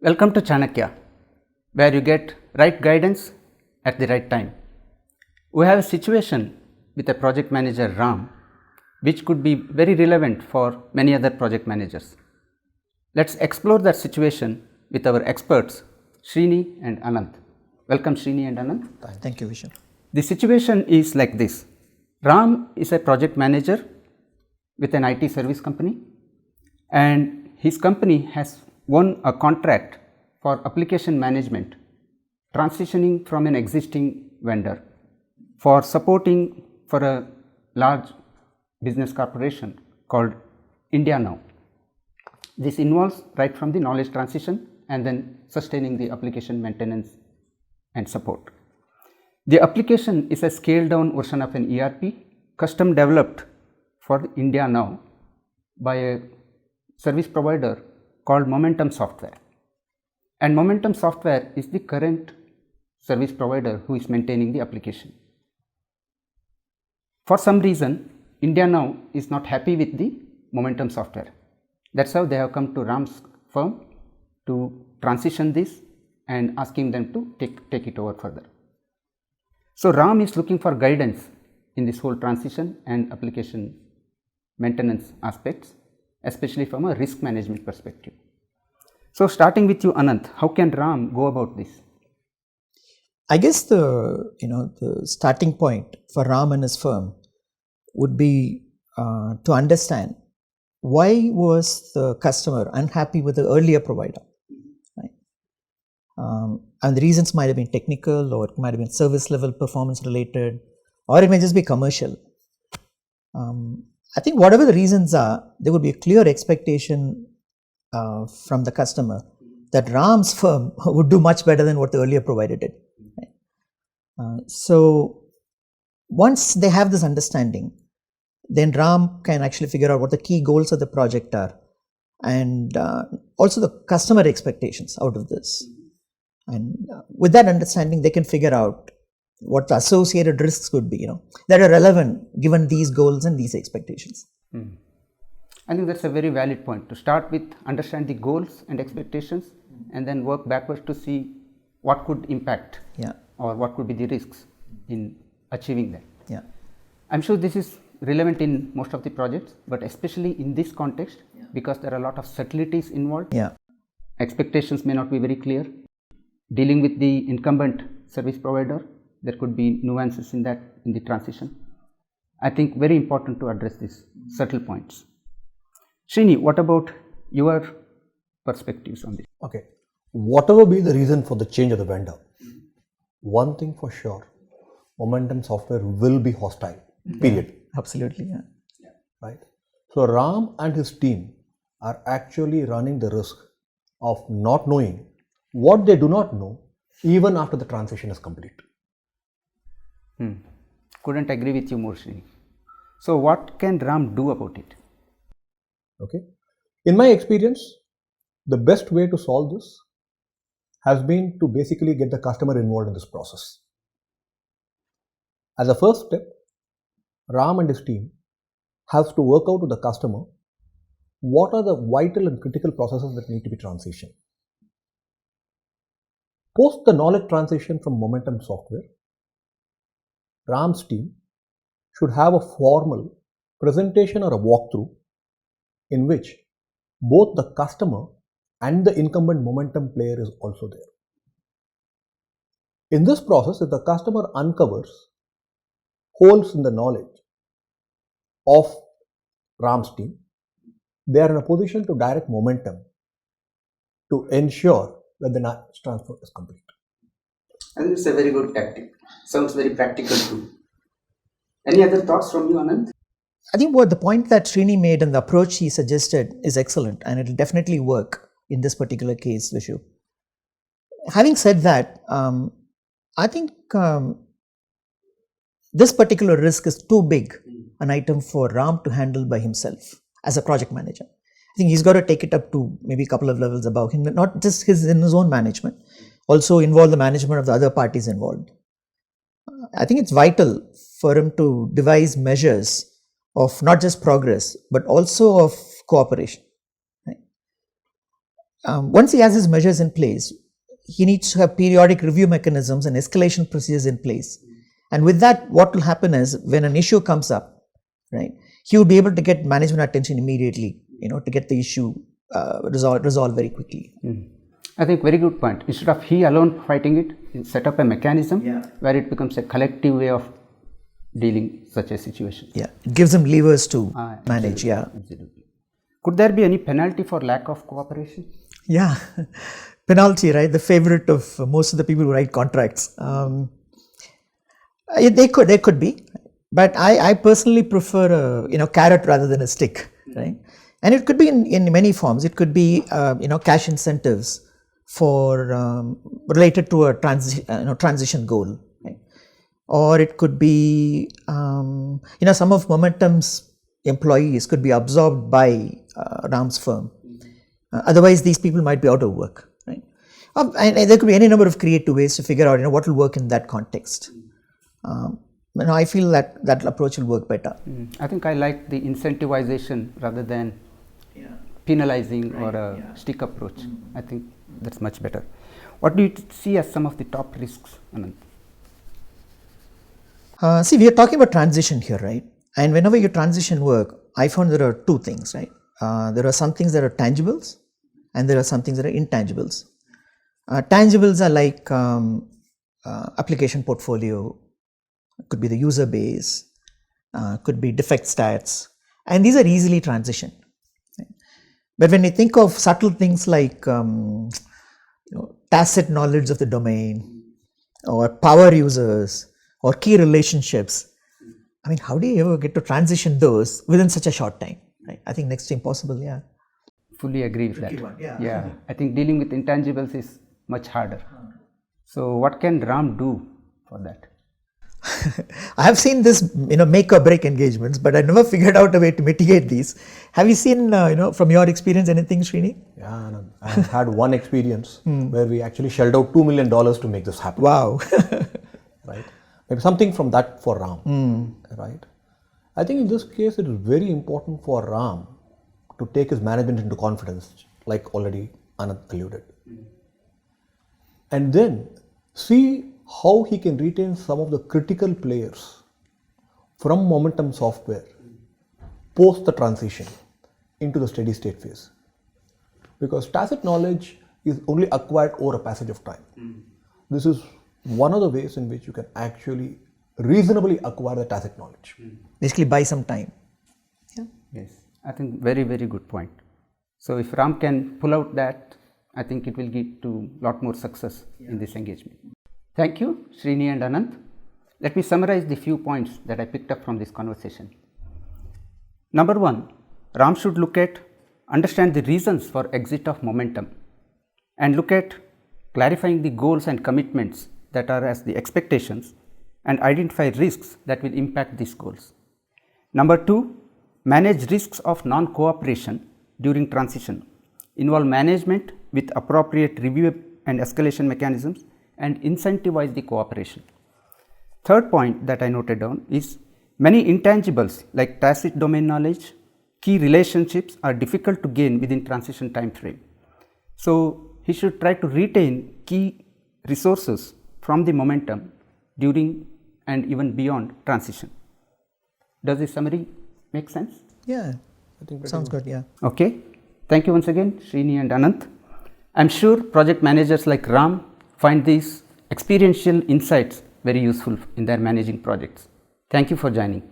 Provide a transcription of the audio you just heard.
Welcome to Chanakya, where you get right guidance at the right time. We have a situation with a project manager Ram, which could be very relevant for many other project managers. Let's explore that situation with our experts Srini and Anant. Welcome Srini and Anant. Thank you, Vishnu. The situation is like this. Ram is a project manager with an IT service company, and his company has won a contract for application management, transitioning from an existing vendor for supporting for a large business corporation called India Now. This involves right from the knowledge transition and then sustaining the application maintenance and support. The application is a scaled down version of an ERP custom developed for India Now by a service provider called Momentum Software. And Momentum Software is the current service provider who is maintaining the application. For some reason, India Now is not happy with the Momentum Software. That's how they have come to Ram's firm to transition this and asking them to take it over further. So Ram is looking for guidance in this whole transition and application maintenance aspects, especially from a risk management perspective. So starting with you, Anant, how can Ram go about this? I guess the starting point for Ram and his firm would be to understand why was the customer unhappy with the earlier provider, right? And the reasons might have been technical, or it might have been service level performance related, or it may just be commercial. I think whatever the reasons are, there would be a clear expectation from the customer that Ram's firm would do much better than what the earlier provider did. Right? So once they have this understanding, then Ram can actually figure out what the key goals of the project are, and also the customer expectations out of this. And with that understanding, they can figure out what the associated risks could be, that are relevant given these goals and these expectations. I think that's a very valid point, to start with understand the goals and expectations and then work backwards to see what could impact or what could be the risks in achieving that. Yeah. I'm sure this is relevant in most of the projects, but especially in this context because there are a lot of subtleties involved. Yeah. Expectations may not be very clear. Dealing with the incumbent service provider, there could be nuances in that in the transition. I think very important to address these subtle points. Srini, what about your perspectives on this? Okay, whatever be the reason for the change of the vendor, one thing for sure, Momentum Software will be hostile, period. Absolutely, yeah. Right? So Ram and his team are actually running the risk of not knowing what they do not know even after the transition is complete. Couldn't agree with you more, Srini. So what can Ram do about it? Okay. In my experience, the best way to solve this has been to basically get the customer involved in this process. As a first step, Ram and his team have to work out with the customer what are the vital and critical processes that need to be transitioned. Post the knowledge transition from Momentum Software, Ram's team should have a formal presentation or a walkthrough in which both the customer and the incumbent Momentum player is also there. In this process, if the customer uncovers holes in the knowledge of Ram's team, they are in a position to direct Momentum to ensure that the knowledge transfer is complete. I think it's a very good tactic. Sounds very practical too. Any other thoughts from you, Anand? I think what the point that Srini made and the approach he suggested is excellent, and it will definitely work in this particular case, Vishu. Having said that, I think this particular risk is too big an item for Ram to handle by himself as a project manager. I think he's got to take it up to maybe a couple of levels above him, not just in his own management, also involve the management of the other parties involved. I think it's vital for him to devise measures of not just progress, but also of cooperation. Right? once he has his measures in place, he needs to have periodic review mechanisms and escalation procedures in place. And with that, what will happen is when an issue comes up, right, he will be able to get management attention immediately, to get the issue resolved very quickly. I think very good point. Instead of he alone fighting it, he set up a mechanism where it becomes a collective way of dealing such a situation. Yeah, it gives him levers to manage. Absolutely. Could there be any penalty for lack of cooperation? Yeah, penalty, right? The favorite of most of the people who write contracts. They could be, but I personally prefer a carrot rather than a stick, right? And it could be in many forms. It could be cash incentives for related to a transition goal, right? Or it could be some of Momentum's employees could be absorbed by Ram's firm. Otherwise, these people might be out of work, right? And there could be any number of creative ways to figure out what will work in that context. I feel that approach will work better. I think I like the incentivization rather than penalizing or a stick approach. I think that's much better. What do you see as some of the top risks, Anant? See, we are talking about transition here, right? And whenever you transition work, I found there are two things, right? There are some things that are tangibles and there are some things that are intangibles. Tangibles are like application portfolio, could be the user base, could be defect stats, and these are easily transitioned. Right? But when you think of subtle things like tacit knowledge of the domain, or power users, or key relationships, how do you ever get to transition those within such a short time? Right? I think next to impossible. Yeah. Fully agree with that. Yeah. I think dealing with intangibles is much harder. So what can RAM do for that? I have seen this, make or break engagements, but I never figured out a way to mitigate these. Have you seen, from your experience, anything, Srini? Yeah, I had one experience where we actually shelled out $2 million to make this happen. Wow. Right? Maybe something from that for Ram. Right? I think in this case, it is very important for Ram to take his management into confidence, like already Anant alluded. And then see how he can retain some of the critical players from Momentum Software post the transition into the steady state phase. Because tacit knowledge is only acquired over a passage of time. This is one of the ways in which you can actually reasonably acquire the tacit knowledge. Basically buy some time. Yeah. Yes, I think very, very good point. So if Ram can pull out that, I think it will lead to a lot more success in this engagement. Thank you, Srini and Anant. Let me summarize the few points that I picked up from this conversation. Number one, Ram should understand the reasons for exit of Momentum and look at clarifying the goals and commitments that are as the expectations and identify risks that will impact these goals. Number two, manage risks of non-cooperation during transition. Involve management with appropriate review and escalation mechanisms and incentivize the cooperation. Third point that I noted down is many intangibles like tacit domain knowledge, key relationships are difficult to gain within transition time frame. So he should try to retain key resources from the Momentum during and even beyond transition. Does this summary make sense? Yeah, I think sounds good. Yeah. Okay. Thank you once again, Srini and Anant. I'm sure project managers like Ram find these experiential insights very useful in their managing projects. Thank you for joining.